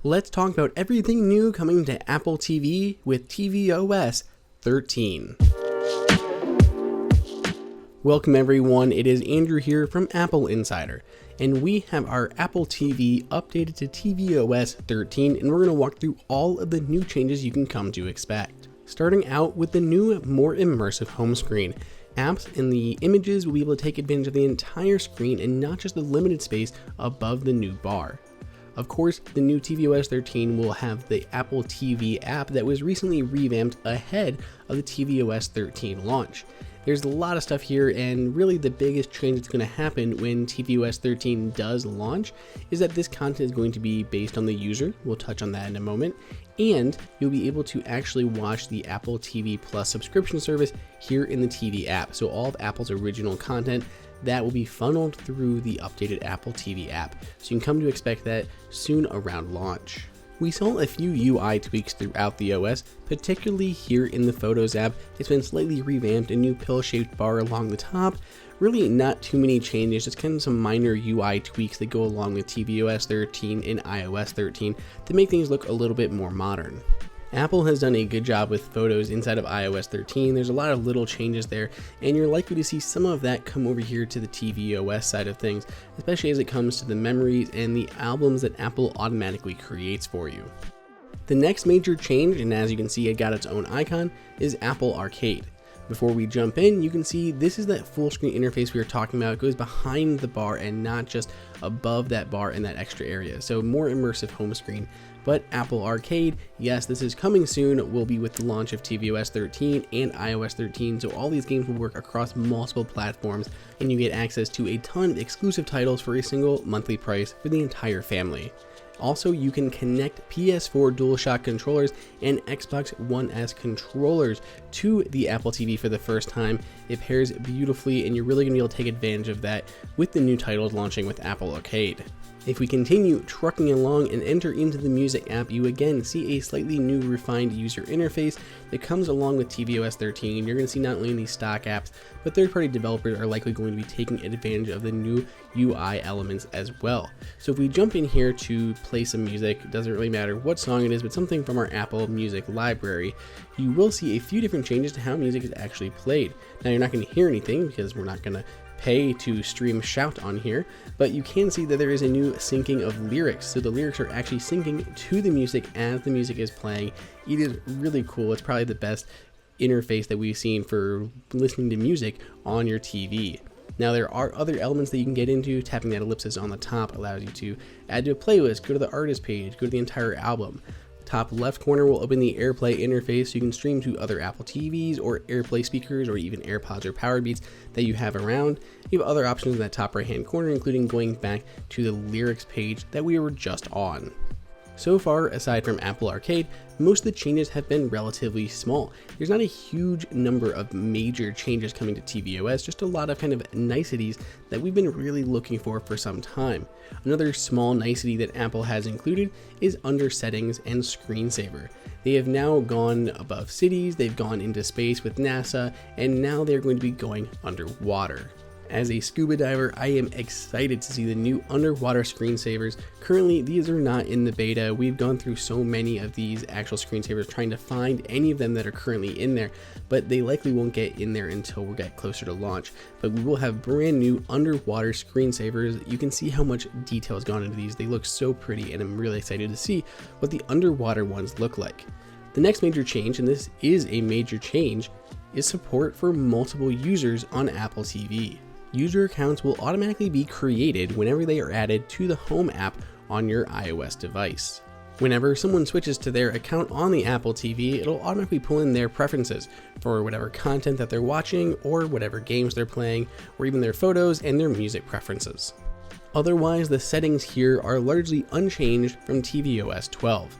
Let's talk about everything new coming to Apple TV with tvOS 13. Welcome everyone, it is Andrew here from AppleInsider, and we have our Apple TV updated to tvOS 13, and we're going to walk through all of the new changes you can come to expect. Starting out with the new, more immersive home screen. Apps and the images will be able to take advantage of the entire screen and not just the limited space above the new bar. Of course, the new tvOS 13 will have the Apple TV app that was recently revamped ahead of the tvOS 13 launch. There's a lot of stuff here, and really the biggest change that's going to happen when tvOS 13 does launch is that this content is going to be based on the user. We'll touch on that in a moment. And you'll be able to actually watch the Apple TV Plus subscription service here in the TV app. So all of Apple's original content that will be funneled through the updated Apple TV app. So you can come to expect that soon around launch. We saw a few UI tweaks throughout the OS, particularly here in the Photos app. It's been slightly revamped, a new pill-shaped bar along the top. Really not too many changes, just kind of some minor UI tweaks that go along with tvOS 13 and iOS 13 to make things look a little bit more modern. Apple has done a good job with Photos inside of iOS 13. There's a lot of little changes there, and you're likely to see some of that come over here to the tvOS side of things, especially as it comes to the memories and the albums that Apple automatically creates for you. The next major change, and as you can see it got its own icon, is Apple Arcade. Before we jump in, you can see this is that full screen interface we were talking about. It goes behind the bar and not just above that bar in that extra area. So more immersive home screen. But Apple Arcade, yes, this is coming soon, will be with the launch of tvOS 13 and iOS 13. So all these games will work across multiple platforms, and you get access to a ton of exclusive titles for a single monthly price for the entire family. Also, you can connect PS4 DualShock controllers and Xbox One S controllers to the Apple TV for the first time. It pairs beautifully, and you're really going to be able to take advantage of that with the new titles launching with Apple Arcade. If we continue trucking along and enter into the Music app, you again see a slightly new refined user interface that comes along with tvOS 13. You're going to see not only these stock apps, but third-party developers are likely going to be taking advantage of the new UI elements as well. So if we jump in here to play some music, it doesn't really matter what song it is, but something from our Apple Music library, you will see a few different changes to how music is actually played. Now you're not going to hear anything because we're not going to pay to stream shout on here, but you can see that there is a new syncing of lyrics. So the lyrics are actually syncing to the music as the music is playing. It is really cool. It's probably the best interface that we've seen for listening to music on your TV. Now there are other elements that you can get into. Tapping that ellipsis on the top allows you to add to a playlist, go to the artist page, go to the entire album. Top left corner will open the AirPlay interface so you can stream to other Apple TVs or AirPlay speakers or even AirPods or Powerbeats that you have around. You have other options in that top right hand corner, including going back to the lyrics page that we were just on. So far, aside from Apple Arcade, most of the changes have been relatively small. There's not a huge number of major changes coming to tvOS, just a lot of kind of niceties that we've been really looking for some time. Another small nicety that Apple has included is under settings and screensaver. They have now gone above cities, they've gone into space with NASA, and now they're going to be going underwater. As a scuba diver, I am excited to see the new underwater screensavers. Currently, these are not in the beta. We've gone through so many of these actual screensavers trying to find any of them that are currently in there, but they likely won't get in there until we get closer to launch. But we will have brand new underwater screensavers. You can see how much detail has gone into these. They look so pretty, and I'm really excited to see what the underwater ones look like. The next major change, and this is a major change, is support for multiple users on Apple TV. User accounts will automatically be created whenever they are added to the Home app on your iOS device. Whenever someone switches to their account on the Apple TV, it'll automatically pull in their preferences for whatever content that they're watching or whatever games they're playing, or even their photos and their music preferences. Otherwise, the settings here are largely unchanged from tvOS 12.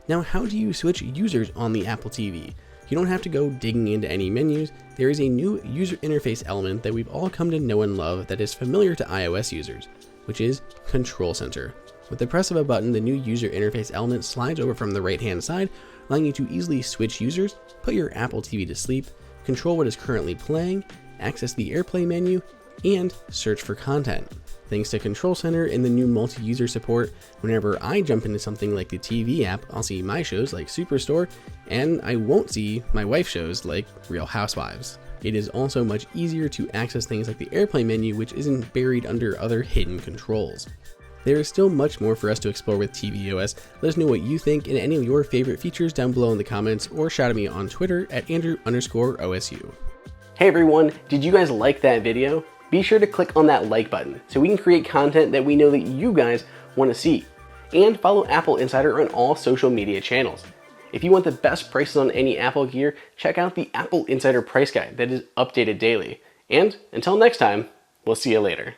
Now, how do you switch users on the Apple TV? You don't have to go digging into any menus. There is a new user interface element that we've all come to know and love that is familiar to iOS users, which is Control Center. With the press of a button, the new user interface element slides over from the right-hand side, allowing you to easily switch users, put your Apple TV to sleep, control what is currently playing, access the AirPlay menu, and search for content. Thanks to Control Center and the new multi-user support, whenever I jump into something like the TV app, I'll see my shows like Superstore, and I won't see my wife's shows like Real Housewives. It is also much easier to access things like the AirPlay menu, which isn't buried under other hidden controls. There is still much more for us to explore with tvOS. Let us know what you think and any of your favorite features down below in the comments, or shout at me on Twitter at Andrew_OSU. Hey everyone, did you guys like that video? Be sure to click on that like button so we can create content that we know that you guys want to see. And follow Apple Insider on all social media channels. If you want the best prices on any Apple gear, check out the Apple Insider price guide that is updated daily. And until next time, we'll see you later.